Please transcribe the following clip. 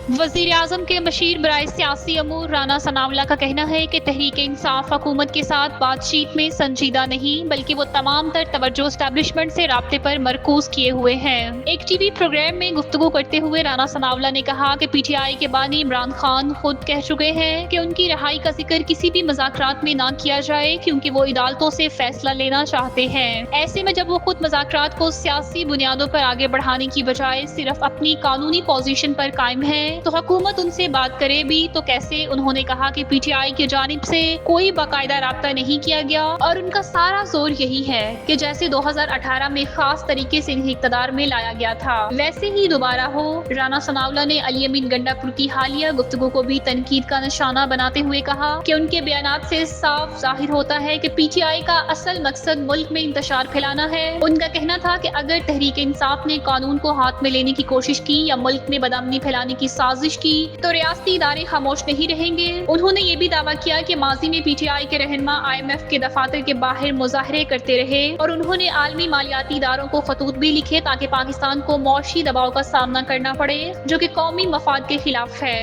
वज़ीर आज़म के मशीर बराए सियासी अमूर राना सनाउल्लाह का कहना है कि तहरीक इंसाफ हुकूमत के साथ बातचीत में संजीदा नहीं, बल्कि वो तमाम तर तवज्जो एस्टैब्लिशमेंट से राब्ते पर मरकूज किए हुए हैं। एक टीवी प्रोग्राम में गुफ्तगू करते हुए राना सनाउल्लाह ने कहा कि पीटीआई के बानी इमरान खान खुद कह चुके हैं कि उनकी रिहाई का जिक्र किसी भी मज़ाकरात में ना किया जाए, क्योंकि वो अदालतों से फैसला लेना चाहते हैं। ऐसे में जब वो खुद मज़ाकरात को सियासी बुनियादों पर आगे बढ़ाने की बजाय सिर्फ अपनी कानूनी पोजीशन पर कायम है, तो हुकूमत उनसे बात करे भी तो कैसे। उन्होंने कहा कि पीटीआई की जानिब से कोई बाकायदा राब्ता नहीं किया गया और उनका सारा जोर यही है कि जैसे 2018 में खास तरीके से इन्हें इक़्तिदार में लाया गया था, वैसे ही दोबारा हो। राना सनाउल्लाह ने अली अमीन गंडापुर की हालिया गुफ्तगू को भी तनकीद का निशाना बनाते हुए कहा कि उनके बयानात से साफ जाहिर होता है कि पीटीआई का असल मकसद मुल्क में इंतशार फैलाना है। उनका कहना था कि अगर तहरीक इंसाफ ने कानून को हाथ में लेने की कोशिश की या मुल्क में बदअमनी फैलाने की साजिश की तो रियासती इदारे खामोश नहीं रहेंगे। उन्होंने ये भी दावा किया कि माजी में पीटीआई के रहनुमा IMF के दफातर के बाहर मुजाहरे करते रहे और उन्होंने आलमी मालियाती इदारों को खतूत भी लिखे ताकि पाकिस्तान को मौशी दबाव का सामना करना पड़े, जो कि कौमी मफाद के खिलाफ है।